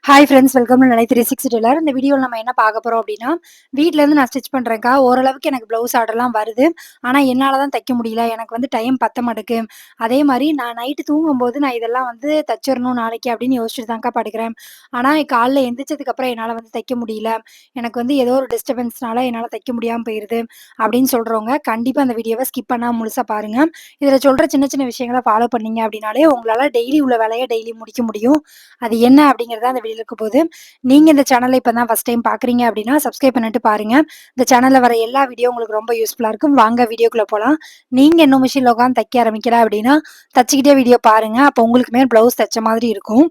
Hi friends, welcome to நிலை 360 Taylor. இந்த வீடியோவில் நம்ம என்ன பார்க்க போகிறோம் அப்படின்னா, வீட்டிலேருந்து நான் ஸ்டிச் பண்ணுறேன்க்கா. ஓரளவுக்கு எனக்கு ப்ளவுஸ் ஆர்டர்லாம் வருது. ஆனால் என்னால் தான் தைக்க முடியல. எனக்கு வந்து டைம் பத்த மாட்டுக்கு. அதே மாதிரி நான் நைட்டு தூங்கும்போது நான் இதெல்லாம் வந்து தச்சிரணும் நாளைக்கு அப்படின்னு யோசிச்சுட்டு தான்க்கா படுக்கிறேன். ஆனால் காலைல எந்திரிச்சதுக்கப்புறம் என்னால் வந்து தைக்க முடியல. எனக்கு வந்து ஏதோ ஒரு டிஸ்டர்பன்ஸ்னால என்னால் தைக்க முடியாமல் போயிடுது அப்படின்னு சொல்கிறவங்க கண்டிப்பாக அந்த வீடியோவை ஸ்கிப் பண்ணாமல் முழுசாக பாருங்கள். இதில் சொல்கிற சின்ன சின்ன விஷயங்களை ஃபாலோ பண்ணீங்க அப்படின்னாலே உங்களால் டெய்லி உள்ள வேலையை டெய்லி முடிக்க முடியும். அது என்ன அப்படிங்கிறத அந்த வீடியோல இருக்க போது. நீங்க இந்த சேனலை இப்போ தான் ஃபர்ஸ்ட் டைம் பார்க்குறீங்க அப்படின்னா சப்ஸ்கிரைப் பண்ணிட்டு பாருங்க. இந்த சேனல்ல வர எல்லா வீடியோ உங்களுக்கு ரொம்ப யூஸ்ஃபுல்லா இருக்கும். வாங்க வீடியோக்குள்ள போலாம். நீங்க இன்னும் மிஷின்ல உட்காந்து தைக்க ஆரம்பிக்கல அப்படின்னா தச்சுக்கிட்டே வீடியோ பாருங்க. அப்போ உங்களுக்குமே ப்ளவுஸ் தச்ச மாதிரி இருக்கும்.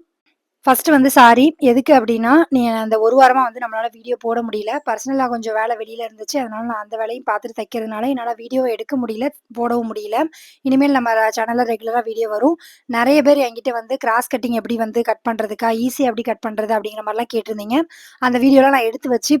ஃபர்ஸ்ட் வந்து சாரி. எதுக்கு அப்டின்னா, அந்த 1 வாரமா வந்து நம்மளால வீடியோ போட முடியல. பர்சனலா கொஞ்சம் வேலை வெளியில இருந்துச்சு. அதனால நான் அந்த வேலையும் பார்த்துட்டு தைக்கிறதுனால, என்னால வீடியோ எடுக்க முடியல, போடவும் முடியல. இனிமேல் நம்ம சேனல்ல ரெகுலரா வீடியோ வரும். நெறைய பேர் என்கிட்ட வந்து கிராஸ் கட்டிங் எப்படி வந்து கட் பண்றதுக்கா, ஈஸியா எப்படி கட் பண்றது அப்படிங்கிற மாரிலாம் கேட்டிருந்தீங்க. அந்த வீடியோலாம் நான் எடுத்து வச்சு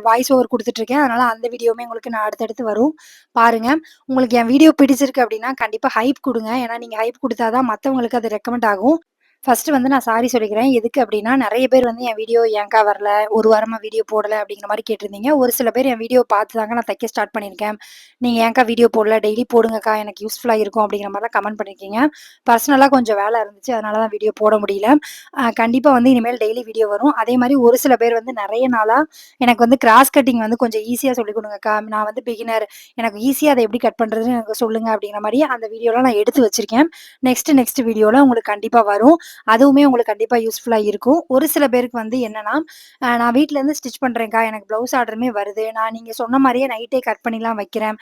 வாய்ஸ் ஓவர் குடுத்துட்டுருக்கேன். அதனால அந்த வீடியோவுமே உங்களுக்கு நான் அடுத்தடுத்து வரும். பாருங்க. உங்களுக்கு என் வீடியோ பிடிச்சிருக்கு அப்டின்னா, கண்டிப்பா ஹைப் குடுங்க. ஏன்னா நீங்க ஹைப் குடுத்தா தான் மத்தவங்களுக்கு அது ரெக்கமெண்ட் ஆகும். ஃபர்ஸ்ட்டு வந்து நான் சாரி சொல்லிக்கிறேன். எதுக்கு அப்டின்னா, நெறைய பேர் வந்து என் வீடியோ ஏன்க்கா வரல? 1 வாரமா வீடியோ போடல அப்டிங்கிற மாரி கேட்டிருந்தீங்க. ஒரு சில பேர் என் வீடியோ பார்த்து தாங்க நான் தைக்க ஸ்டார்ட் பண்ணியிருக்கேன். நீங்க ஏன்க்கா வீடியோ போடல? டெய்லி போடுங்கக்கா. எனக்கு யூஸ்ஃபுல்லா இருக்கும் அப்டிங்கிற மாரிலாம் கமெண்ட் பண்ணியிருக்கீங்க. பர்சனலா கொஞ்சம் வேல இருந்துச்சு. அதனால தான் வீடியோ போட முடியல. கண்டிப்பா வந்து இனிமேல் டெய்லி வீடியோ வரும். அதே மாரி ஒரு சில பேர் வந்து நெறைய நாளா எனக்கு வந்து கிராஸ் கட்டிங் வந்து கொஞ்சம் ஈஸியா சொல்லிக் குடுங்கக்கா. நான் வந்து பிகினர். எனக்கு ஈஸியா அத எப்படி கட் பண்றதுன்னு எனக்கு சொல்லுங்க அப்டிங்கிற மாரி அந்த வீடியோலாம் நான் எடுத்து வச்சிருக்கேன். நெக்ஸ்ட் வீடியோல உங்களுக்கு கண்டிப்பா வரும். அதுவுமே உங்களுக்கு கண்டிப்பா யூஸ்ஃபுல்லா இருக்கும். ஒரு சில பேருக்கு வந்து என்னன்னா, நான் வீட்லருந்து ஸ்டிச் பண்றேன்க்கா. எனக்கு ப்ளவுஸ் ஆர்டருமே வருது. நான் நீங்க சொன்ன மாரியே நைட்டே கட் பண்ணிலாம் வைக்கிறேன்.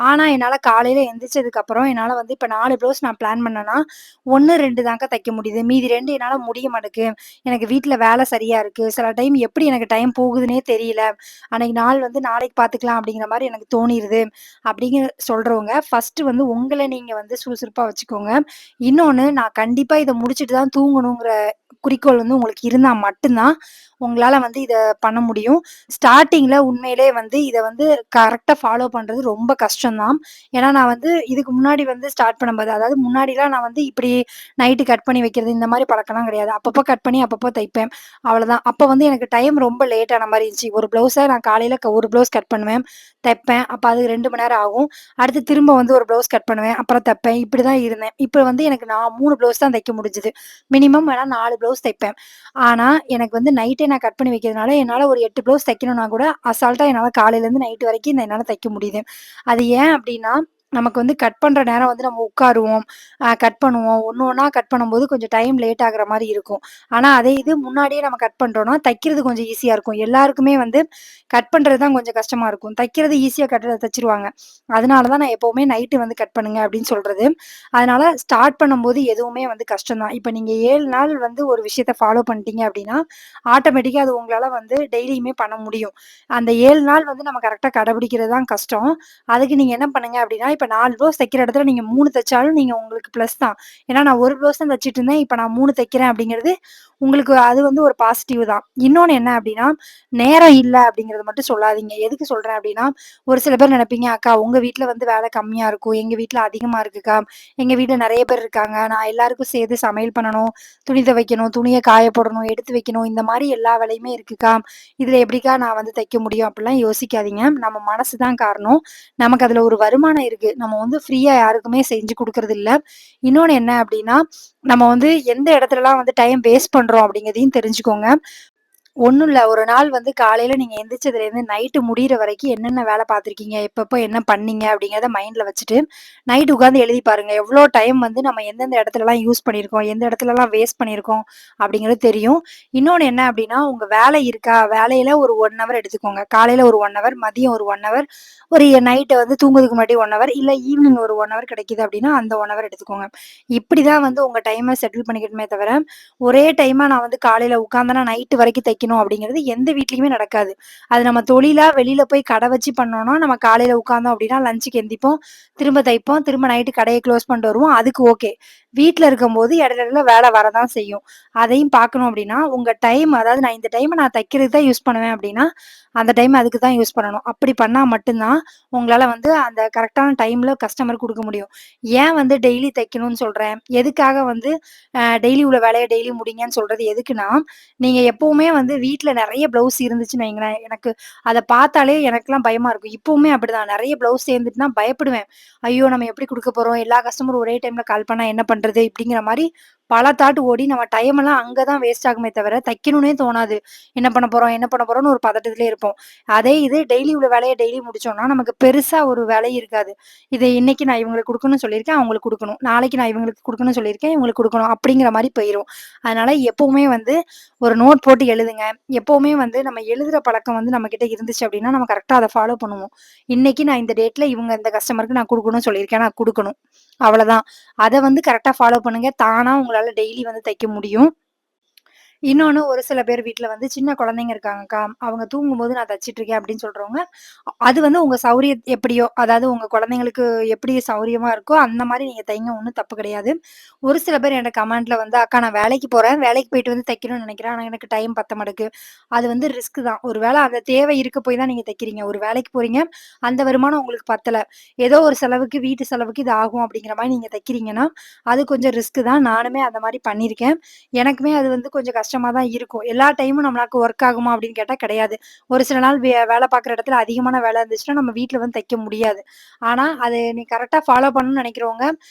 ஆனா, என்னால காலையில எந்திரிச்சதுக்கப்புறம் என்னால வந்து இப்ப 4 ப்ளவுஸ் நான் பிளான் பண்ணேன்னா, 1, 2 தான்க்கா தைக்க முடியுது. மீதி 2 என்னால முடிய மாட்டுக்கு. எனக்கு வீட்ல வேலை சரியா இருக்கு. சில டைம் எப்படி எனக்கு டைம் போகுதுன்னே தெரியல. அன்னைக்கு நாள் வந்து நாளைக்கு பார்த்துக்கலாம் அப்படிங்கிற மாரி எனக்கு தோணிருது. அப்படிங்கிற சொல்றவங்க, ஃபர்ஸ்ட்டு வந்து உங்கள நீங்க வந்து சுறுசுறுப்பா வச்சுக்கோங்க. இன்னொன்னு நான் கண்டிப்பா இத முடிச்சுட்டு தான் தூங்கணுங்கிற குறிக்கோள் வந்து உங்களுக்கு இருந்தா மட்டும் தான், உங்களால வந்து இத பண்ண முடியும். ஸ்டார்ட்டிங்ல உண்மையிலே வந்து இத வந்து கரெக்ட்டா ஃபாலோ பண்றது ரொம்ப கஷ்டம் தான். ஏன்னா நான் வந்து இதுக்கு முன்னாடி வந்து ஸ்டார்ட் பண்ணும்போது, அதாவது முன்னாடிலாம் நான் வந்து இப்டி நைட்டு கட் பண்ணி வைக்கிறது இந்த மாரி பழக்கம்லாம் கிடையாது. அப்பப்போ கட் பண்ணி அப்பப்போ தைப்பேன். அவ்வளோதான். அப்ப வந்து எனக்கு டைம் ரொம்ப லேட் ஆன மாரி இருந்துச்சு. ஒரு ப்ளவுஸ நான் காலையில ஒரு ப்ளவுஸ் கட் பண்ணுவேன், தைப்பேன். அப்ப அது 2 மணி நேரம் ஆகும். அடுத்து திரும்ப வந்து ஒரு ப்ளவுஸ் கட் பண்ணுவேன். அப்புறம் தைப்பேன். இப்படி தான் இருந்தேன். இப்ப வந்து எனக்கு நான் 3 ப்ளவுஸ் தான் தைக்க முடிஞ்சுது. மினிமம் வேணா 4 ப்ளவுஸ் தைப்பேன். ஆனா, எனக்கு வந்து நைட்டே நான் கட் பண்ணி வைக்கிறதுனால, என்னால ஒரு 8 ப்ளவுஸ் தைக்கணும்னா கூட அசால்ட்டா என்னால காலையிலேருந்து நைட் வரைக்கும் என்னால தைக்க முடியுது. அது ஏன் அப்டின்னா, நமக்கு வந்து கட் பண்ற நேரம் வந்து நம்ம உட்காருவோம். கட் பண்ணுவோம். ஒண்ணு ஒண்ணா கட் பண்ணும்போது கொஞ்சம் டைம் லேட் ஆகுற மாரி இருக்கும். ஆனா, அதே இது முன்னாடியே நம்ம கட் பண்றோம்னா, தைக்கிறது கொஞ்சம் ஈஸியா இருக்கும். எல்லாருக்குமே வந்து கட் பண்றது தான் கொஞ்சம் கஷ்டமா இருக்கும். தைக்கிறது ஈஸியா தச்சுருவாங்க. அதனால தான் நான் எப்பவுமே நைட்டு வந்து கட் பண்ணுங்க அப்டின்னு சொல்றது. அதனால ஸ்டார்ட் பண்ணும்போது எதுவுமே வந்து கஷ்டம் தான். இப்ப நீங்க 7 நாள் வந்து ஒரு விஷயத்த ஃபாலோ பண்ணிட்டீங்க அப்டின்னா, ஆட்டோமேட்டிக்கா அது உங்களால வந்து டெய்லியுமே பண்ண முடியும். அந்த 7 நாள் வந்து நம்ம கரெக்ட்டா கடைபிடிக்கிறது தான் கஷ்டம். அதுக்கு நீங்க என்ன பண்ணுங்க அப்டின்னா, இப்ப 4 ப்ளவுஸ் தைக்கிற இடத்துல நீங்க 3 தைச்சாலும் நீங்க உங்களுக்கு ப்ளஸ் தான். ஏன்னா நான் 1 ப்ளவுஸ் தான் தச்சுட்டு இருந்தேன். இப்ப நான் 3 தைக்கிறேன் அப்டிங்கிறது உங்களுக்கு அது வந்து ஒரு பாசிட்டிவ் தான். இன்னொன்னு என்ன அப்டின்னா, நேரம் இல்ல அப்டிங்கிறத மட்டும் சொல்லாதீங்க. எதுக்கு சொல்றேன் அப்டின்னா, ஒரு சில பேர் நெனைப்பீங்க, "அக்கா உங்க வீட்ல வந்து வேலை கம்மியா இருக்கும். எங்க வீட்ல அதிகமா இருக்குக்கா. எங்க வீட்ல நெறைய பேர் இருக்காங்க. நான் எல்லாருக்கும் சேர்த்து சமையல் பண்ணணும், துணி துவைக்கணும், துணிய காய போடணும், எடுத்து வைக்கணும். இந்த மாரி எல்லா வேலையுமே இருக்குக்கா. இதுல எப்படிக்கா நான் வந்து தைக்க முடியும்?" அப்படிலாம் யோசிக்காதீங்க. நம்ம மனசு தான் காரணம். நமக்கு அதுல ஒரு வருமானம் இருக்கு. நம்ம வந்து ஃப்ரீயா யாருக்குமே செஞ்சு குடுக்குறது இல்ல. இன்னொன்னு என்ன அப்படின்னா, நம்ம வந்து எந்த இடத்துலலாம் வந்து டைம் வேஸ்ட் பண்றோம் அப்படிங்கிறதையும் தெரிஞ்சுக்கோங்க. ஒண்ணும் இல்ல. ஒரு நாள் வந்து காலையில நீங்க எந்திரிச்சதுலேருந்து நைட்டு முடியிற வரைக்கும் என்னென்ன வேல பார்த்துருக்கீங்க? எப்பப்போ என்ன பண்ணீங்க? அப்படிங்கிறத மைண்ட்ல வச்சுட்டு, நைட் உட்காந்து எழுதி பாருங்க. எவ்வளோ டைம் வந்து நம்ம எந்தெந்த இடத்துலலாம் யூஸ் பண்ணியிருக்கோம்? எந்த இடத்துலலாம் வேஸ்ட் பண்ணியிருக்கோம்? அப்படிங்கிறது தெரியும். இன்னொன்னு என்ன அப்படின்னா, உங்க வேலை இருக்கா? வேலையில ஒரு 1 ஹவர் எடுத்துக்கோங்க. காலையில ஒரு 1 ஹவர், மதியம் ஒரு 1 ஹவர், ஒரு நைட்டு வந்து தூங்குறதுக்கு முன்னாடி 1 ஹவர், இல்ல ஈவினிங் ஒரு 1 ஹவர் கிடைக்குது அப்படின்னா, அந்த 1 ஹவர் எடுத்துக்கோங்க. இப்படி தான் வந்து உங்க டைம செட்டில் பண்ணிக்கணுமே தவிர, ஒரே டைமா நான் வந்து காலையில உட்காந்தேன்னா நைட்டு வரைக்கும் தைக்கணும் அப்படிங்கிறது எந்த வீட்லயுமே நடக்காது. அது நம்ம தொழிலா வெளியில போய் கடை வச்சு பண்ணோம்னா, நம்ம காலையில உட்காந்தோம் அப்படின்னா லஞ்சுக்கு எந்திப்போம், திரும்ப தைப்போம், திரும்ப நைட்டு கடைய க்ளோஸ் பண்ணிட்டு வருவோம். அதுக்கு ஓகே. வீட்ல இருக்கும்போது இடையில இடையில வேலை வரதான் செய்யும். அதையும் பார்க்கணும் அப்படின்னா, உங்க டைம் அதாவது நான் இந்த டைம நான் தைக்கிறதுக்கு தான் யூஸ் பண்ணுவேன் அப்படின்னா, அந்த டைம் அதுக்கு தான் யூஸ் பண்ணணும். அப்படி பண்ணா மட்டும் தான் உங்களால வந்து அந்த கரெக்ட்டான டைம்ல கஸ்டமருக்கு குடுக்க முடியும். ஏன் வந்து டெய்லி தைக்கணும்னு சொல்றேன்? எதுக்காக வந்து டெய்லி உள்ள வேலைய டெய்லி முடிங்கன்னு சொல்றது எதுக்குன்னா, நீங்க எப்பவுமே வந்து வீட்ல நெறைய ப்ளவுஸ் இருந்துச்சுன்னு வைங்களேன், எனக்கு அத பார்த்தாலே எனக்கெல்லாம் பயமா இருக்கும். இப்பவுமே அப்படிதான். நெறைய ப்ளவுஸ் சேர்ந்துட்டுனா பயப்படுவேன். ஐயோ! நம்ம எப்படி குடுக்க போறோம்? எல்லா கஸ்டமரும் ஒரே டைம்ல கால் பண்ணா என்ன பண்றது? இப்படிங்கிற மாரி பல தாட் ஓடி நம்ம டைம் எல்லாம் அங்க தான் வேஸ்ட் ஆகுமே தவிர, தைக்கணும்னே தோணாது. என்ன பண்ண போறோம்? என்ன பண்ண போறோம்ன்னு ஒரு பதட்டத்திலே இருப்போம். அதே இது டெய்லி உள்ள வேலைய டெய்லி முடிச்சோம்னா, நமக்கு பெருசா ஒரு வேலை இருக்காது. இது இன்னைக்கு நான் இவங்களுக்கு குடுக்கணும்னு சொல்லியிருக்கேன், அவங்களுக்கு குடுக்கணும். நாளைக்கு நான் இவங்களுக்கு குடுக்கணும்னு சொல்லியிருக்கேன், இவங்களுக்கு குடுக்கணும். அப்படிங்கிற மாரி போயிரும். அதனால எப்பவுமே வந்து ஒரு நோட் போட்டு எழுதுங்க. எப்பவுமே வந்து நம்ம எழுதுற பழக்கம் வந்து நம்மகிட்ட இருந்துச்சு அப்படின்னா, நம்ம கரெக்ட்டா அத ஃபாலோ பண்ணுவோம். இன்னைக்கு நான் இந்த டேட்ல இவங்க இந்த கஸ்டமருக்கு நான் குடுக்கணும்னு சொல்லியிருக்கேன், நான் குடுக்கணும். அவ்வளதான். அத வந்து கரெக்ட்டா ஃபாலோ பண்ணுங்க. தானா உங்களால டெய்லி வந்து தைக்க முடியும். இன்னொன்னு ஒரு சில பேர் வீட்ல வந்து சின்ன குழந்தைங்க இருக்காங்கக்கா. அவங்க தூங்கும்போது நான் தச்சுட்டுருக்கேன் அப்படின்னு சொல்றவங்க, அது வந்து உங்க சௌரியம் எப்படியோ, அதாவது உங்க குழந்தைங்களுக்கு எப்படி சௌரியமா இருக்கோ, அந்த மாரி நீங்க தைங்க. ஒண்ணும் தப்பு கிடையாது. ஒரு சில பேர் என்ட்ட கமெண்ட்ல வந்து, "அக்கா நான் வேலைக்கு போறேன். வேலைக்கு போயிட்டு வந்து தைக்கணும்னு நெனைக்கிறேன். ஆனா எனக்கு டைம் பத்த மாட்டேக்கு." அது வந்து ரிஸ்க் தான். ஒரு வேள அந்த தேவை இருக்க போய் தான் நீங்க தைக்கிறீங்க. ஒரு வேலைக்கு போறீங்க, அந்த வருமானம் உங்களுக்கு பத்தல. ஏதோ ஒரு செலவுக்கு, வீட்டு செலவுக்கு இது ஆகும் அப்படிங்கிற மாரி நீங்க தைக்கிறீங்கன்னா, அது கொஞ்சம் ரிஸ்க் தான். நானுமே அந்த மாரி பண்ணியிருக்கேன். எனக்குமே அது வந்து கொஞ்சம் கஷ்டமா தான் இருக்கும். எல்லா டைமும் நம்மளாக்கு ஒர்க் ஆகுமா அப்படின்னு கேட்டா கிடையாது. ஒரு சில நாள் வேலை பார்க்குற இடத்துல அதிகமான வேலை இருந்துச்சுன்னா, நம்ம வீட்ல வந்து தைக்க முடியாது. ஆனா, அது நீ கரெக்ட்டா ஃபாலோ பண்ணணும்னு நெனைக்கிறவங்க,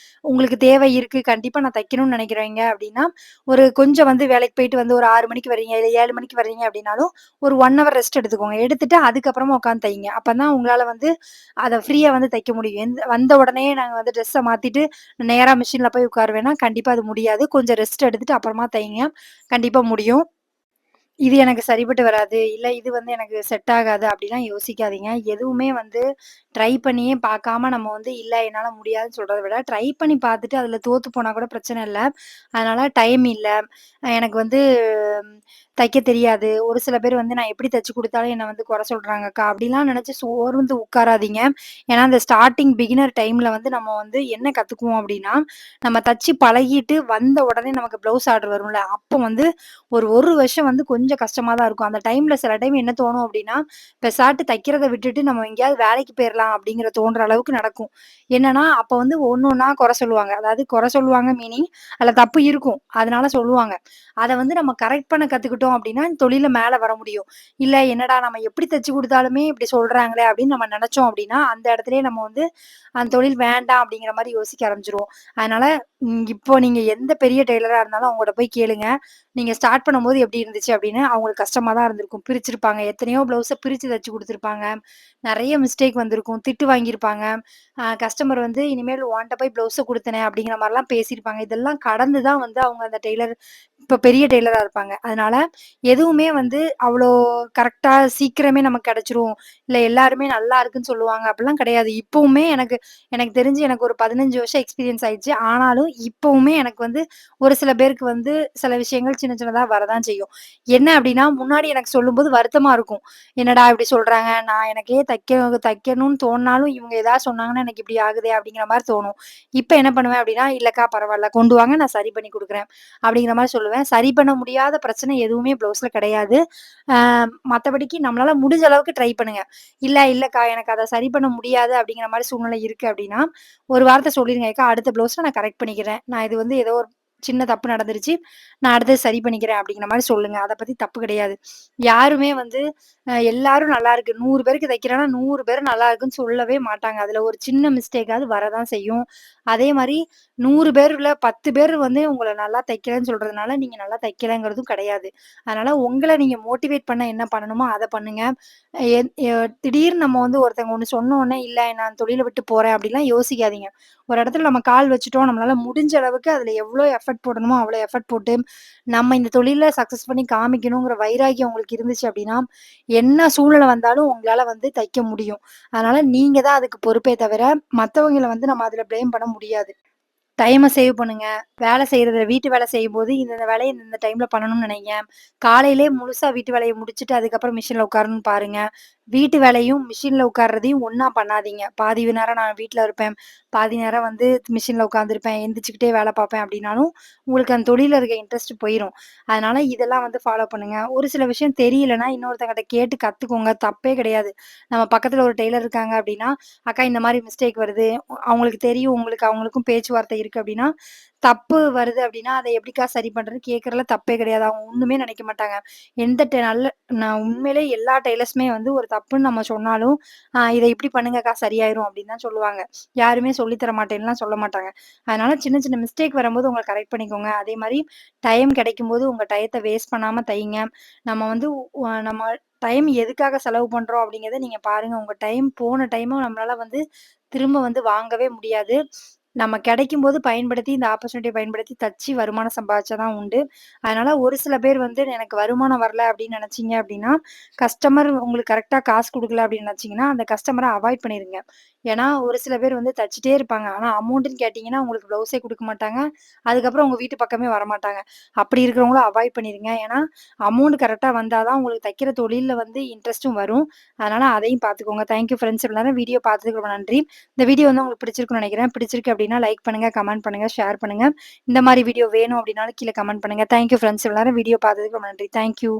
உங்களுக்கு தேவை இருக்கு, கண்டிப்பா நான் தைக்கணும்னு நெனைக்கிறவங்க அப்படின்னா, ஒரு கொஞ்சம் வந்து வேலைக்கு போயிட்டு வந்து ஒரு 6 மணிக்கு வர்றீங்க, இல்ல 7 மணிக்கு வர்றீங்க அப்படின்னாலும், ஒரு 1 ஹவர் ரெஸ்ட் எடுத்துக்கோங்க. எடுத்துட்டு அதுக்கப்புறமா உட்காந்து தைங்க. அப்பதான் உங்களால வந்து அத ஃப்ரீயா வந்து தைக்க முடியும். வந்த உடனே நாங்க வந்து ட்ரெஸ்ஸ மாத்திட்டு நேரா மிஷின்ல போய் உட்காருவேன்னா, கண்டிப்பா அது முடியாது. கொஞ்சம் ரெஸ்ட் எடுத்துட்டு அப்புறமா தைங்க. கண்டிப்பா முடியும். இது எனக்கு சரிப்பட்டு வராது. இல்ல இது வந்து எனக்கு செட் ஆகாது அப்டிலாம் யோசிக்காதீங்க. எதுவுமே வந்து ட்ரை பண்ணியே பார்க்காம நம்ம வந்து இல்ல என்னால முடியாதுன்னு சொல்றத விட, ட்ரை பண்ணி பார்த்துட்டு அதுல தோத்து போனா கூட பிரச்சனை இல்ல. அதனால டைம் இல்ல. எனக்கு வந்து தைக்க தெரியாது. ஒரு சில பேர் வந்து நான் எப்படி தச்சு குடுத்தாலும் என்ன வந்து குறை சொல்றாங்கக்கா. அப்படிலாம் நினைச்சு சோர்ந்து உட்காராதீங்க. ஏன்னா, அந்த ஸ்டார்ட்டிங் பிகினர் டைம்ல வந்து நம்ம வந்து என்ன கத்துக்குவோம் அப்படின்னா, நம்ம தச்சு பழகிட்டு வந்த உடனே நமக்கு ப்ளவுஸ் ஆர்டர் வரும்ல, அப்போ வந்து ஒரு 1 வருஷம் வந்து கொஞ்சம் கஷ்டமா தான் இருக்கும். அந்த டைம்ல சில டைம் என்ன தோணும் அப்படின்னா, பெசாட்டு தைக்கிறத விட்டுட்டு நம்ம எங்கேயாவது வேலைக்கு போயிரலாம் அப்படிங்கிற தோன்ற அளவுக்கு நடக்கும். என்னன்னா, அப்ப வந்து ஒண்ணு ஒண்ணா குறை சொல்லுவாங்க. அதாவது குறை சொல்லுவாங்க மீனிங் அதுல தப்பு இருக்கும். அதனால சொல்லுவாங்க. அத வந்து நம்ம கரெக்ட் பண்ண கத்துக்கிட்டோம் அப்டின்னா, தொழில்ல மேல வர முடியும். இல்ல என்னடா நம்ம எப்படி தச்சு குடுத்தாலுமே இப்படி சொல்றாங்களே அப்படின்னு நம்ம நெனச்சோம் அப்டின்னா, அந்த இடத்துலயே நம்ம வந்து அந்த தொழில் வேண்டாம் அப்படிங்கிற மாரி யோசிக்க ஆரம்பிச்சுருவோம். அதனால இப்போ நீங்க எந்த பெரிய டெய்லரா இருந்தாலும் அவங்கட்ட போய் கேளுங்க. நீங்க ஸ்டார்ட் பண்ணும்போது எப்படி இருந்துச்சு அப்படின்னு, அவங்களுக்கு கஷ்டமா தான் இருந்திருக்கும். பிரிச்சிருப்பாங்க. எத்தனையோ ப்ளவுஸ பிரிச்சு தச்சு குடுத்துருப்பாங்க. நெறைய மிஸ்டேக் வந்திருக்கும். திட்டு வாங்கியிருப்பாங்க. கஸ்டமர் வந்து இனிமேல் உன்ட்ட போய் ப்ளவுஸ குடுத்தனே அப்படிங்கிற மாரிலாம் பேசியிருப்பாங்க. இதெல்லாம் கடந்து தான் வந்து அவங்க அந்த டெய்லர் இப்ப பெரிய டெய்லரா இருப்பாங்க. அதனால எதுவுமே வந்து அவ்ளோ கரெக்ட்டா சீக்கிரமே நமக்கு கிடைச்சுரும். இல்ல எல்லாருமே நல்லா இருக்குன்னு சொல்லுவாங்க. அப்படிலாம் கிடையாது. இப்பவுமே எனக்கு எனக்கு தெரிஞ்சு எனக்கு ஒரு 15 வருஷம் எக்ஸ்பீரியன்ஸ் ஆயிடுச்சு. ஆனாலும் இப்பவுமே எனக்கு வந்து ஒரு சில பேருக்கு வந்து சில விஷயங்கள் சின்ன சின்னதா வரதான் செய்யும். என்ன அப்படின்னா, முன்னாடி எனக்கு சொல்லும்போது வருத்தமா இருக்கும். என்னடா இப்படி சொல்றாங்க? நான் எனக்கே தைக்கணும்னு தோணுனாலும் இவங்க ஏதாவது சொன்னாங்கன்னா எனக்கு இப்படி ஆகுதே அப்படிங்கிற மாரி தோணும். இப்ப என்ன பண்ணுவேன் அப்படின்னா, இல்லக்கா பரவால்ல கொண்டு வாங்க நான் சரி பண்ணி குடுக்குறேன். அப்படிங்கிற மாரி சொல்லுவேன். சரி பண்ண முடியாத பிரச்சனை எதுவுமே ப்ளவுஸ்ல கிடையாது. அ மத்தபடிக்கு நம்மளால முடிஞ்ச அளவுக்கு ட்ரை பண்ணுங்க. இல்லக்கா எனக்கு அத சரி பண்ண முடியாது அப்படிங்கிற மாரி சூழ்நிலை இருக்கு அப்படின்னா, ஒரு வார்த்தை சொல்லிருங்க. "ஏக்கா அடுத்த ப்ளவுஸ்ல நான் கரெக்ட் பண்ணிக்கிறேன். நான் இது வந்து ஏதோ ஒரு சின்ன தப்பு நடந்துருச்சு. நான் அடுத்தது சரி பண்ணிக்கிறேன்." அப்படிங்கிற மாரி சொல்லுங்க. அத பத்தி தப்பு கிடையாது. யாருமே வந்து எல்லாரும் நல்லா இருக்கு. 100 பேருக்கு தைக்கிறேன்னா 100 பேரும் நல்லா இருக்குன்னு சொல்லவே மாட்டாங்க. அதுல ஒரு சின்ன மிஸ்டேக்காவது வரதான் செய்யும். அதே மாரி 100 பேர்ல 10 பேர் வந்து உங்கள நல்லா தைக்கிறேன்னு சொல்றதுனால, நீங்க நல்லா தைக்கலங்கிறதும் கிடையாது. அதனால உங்கள நீங்க மோட்டிவேட் பண்ண என்ன பண்ணணுமோ அத பண்ணுங்க. என் எ திடீர்னு நம்ம வந்து ஒருத்தவங்க ஒண்ணு சொன்ன உடனே, "இல்ல நான் தொழில விட்டு போறேன்." அப்படிலாம் யோசிக்காதீங்க. ஒரு இடத்துல நம்ம கால் வச்சுட்டோம். நம்மளால முடிஞ்ச அளவுக்கு அதுல எவ்வளோ எஃபர்ட் போடணுமோ, அவ்வளோ எஃபர்ட் போட்டு, நம்ம இந்த தொழில்ல சக்சஸ் பண்ணி காமிக்கணுங்கிற வைராக்கியம் உங்களுக்கு இருந்துச்சு அப்படின்னா, என்ன சூழ்நிலை வந்தாலும் உங்களால வந்து தைக்க முடியும். அதனால நீங்க தான் அதுக்கு பொறுப்பே தவிர, மத்தவங்கள வந்து நம்ம அதுல ப்ளேம் பண்ண முடியாது. டைம சேவ் பண்ணுங்க. வேலை செய்றத வீட்டு வேலை செய்யும்போது, இந்தந்த வேலைய இந்தந்த டைம்ல பண்ணணும்னு நெனைங்க. காலையிலேயே முழுசா வீட்டு வேலைய முடிச்சுட்டு, அதுக்கப்புறம் மிஷின்ல உட்காரணும்னு பாருங்க. வீட்டு வேலையும், மிஷின்ல உட்கார்றதையும் ஒண்ணா பண்ணாதீங்க. பாதி நேரம் நான் வீட்ல இருப்பேன். பாதி நேரம் வந்து மிஷின்ல உட்காந்துருப்பேன். எந்திரிச்சுக்கிட்டே வேலை பார்ப்பேன் அப்டின்னாலும், உங்களுக்கு அந்த தொழில்ல இருக்க இன்ட்ரெஸ்ட் போயிரும். அதனால இதெல்லாம் வந்து ஃபாலோ பண்ணுங்க. ஒரு சில விஷயம் தெரியலன்னா, இன்னொருத்தவங்கட்ட கேட்டு கத்துக்கோங்க. தப்பே கிடையாது. நம்ம பக்கத்துல ஒரு டெய்லர் இருக்காங்க அப்டின்னா, "அக்கா இந்த மாரி மிஸ்டேக் வருது." அவங்களுக்கு தெரியும். அவங்களுக்கும் பேச்சுவார்த்தை இருக்கு அப்டின்னா, தப்பு வருது அப்டின்னா, "அத எப்டிக்கா சரி பண்றதுன்னு?" கேட்கறதுல தப்பே கிடையாது. அவங்க ஒண்ணுமே நெனைக்க மாட்டாங்க. எந்த டெ நல்ல நான் உண்மையிலே எல்லா டெய்லர்ஸுமே வந்து ஒரு தப்புன்னு நம்ம சொன்னாலும், "இத இப்டி பண்ணுங்கக்கா சரியாயிரும்." அப்டின்னு தான் சொல்லுவாங்க. யாருமே சொல்லி தர மாட்டேன்னுலாம் சொல்ல மாட்டாங்க. அதனால சின்ன சின்ன மிஸ்டேக் வரும்போது உங்கள கரெக்ட் பண்ணிக்கோங்க. அதே மாரி டைம் கிடைக்கும்போது உங்க டயத்த வேஸ்ட் பண்ணாம தையுங்க. நம்ம வந்து நம்ம டைம் எதுக்காக செலவு பண்றோம் அப்டிங்கிறத நீங்க பாருங்க. உங்க போன டைமும் நம்மளால வந்து திரும்ப வந்து வாங்கவே முடியாது. நம்ம கிடைக்கும்போது பயன்படுத்தி இந்த ஆப்பர்ச்சுனிட்டிய பயன்படுத்தி தச்சு வருமானம் சம்பாதிச்சா தான் உண்டு. அதனால ஒரு சில பேர் வந்து எனக்கு வருமானம் வரல அப்டின்னு நெனச்சீங்க அப்டின்னா, கஸ்டமர் உங்களுக்கு கரெக்ட்டா காசு குடுக்கல அப்டின்னு நெனச்சீங்கன்னா, அந்த கஸ்டமர அவாய்ட் பண்ணிருங்க. ஏன்னா, ஒரு சில பேர் வந்து தச்சுட்டே இருப்பாங்க. ஆனா அமௌண்ட்டுன்னு கேட்டீங்கன்னா, உங்களுக்கு ப்ளவுஸே குடுக்க மாட்டாங்க. அதுக்கப்புறம் உங்க வீட்டு பக்கமே வரமாட்டாங்க. அப்படி இருக்கிறவங்கள அவாய்ட் பண்ணிருங்க. ஏன்னா, அமௌண்ட் கரெக்ட்டா வந்தா தான் உங்களுக்கு தைக்கிற தொழில்ல வந்து இன்ட்ரெஸ்ட்டும் வரும். அதனால அதையும் பார்த்துக்கோங்க. Thank you friends. இவ்வளவு நேரம் வீடியோ பார்த்ததுக்கு ரொம்ப நன்றி. இந்த வீடியோ வந்து உங்களுக்கு பிடிச்சிருக்கும்னு நெனைக்கிறேன். பிடிச்சிருக்கு அப்டின்னா லைக் பண்ணுங்க, கமெண்ட் பண்ணுங்க, ஷேர் பண்ணுங்க. இந்த மாரி வீடியோ வேணும் அப்டின்னாலும் கீழ கமெண்ட் பண்ணுங்க. Thank you friends. இவ்வளவு நேரம் வீடியோ பார்த்ததுக்கு ரொம்ப நன்றி. Thank you.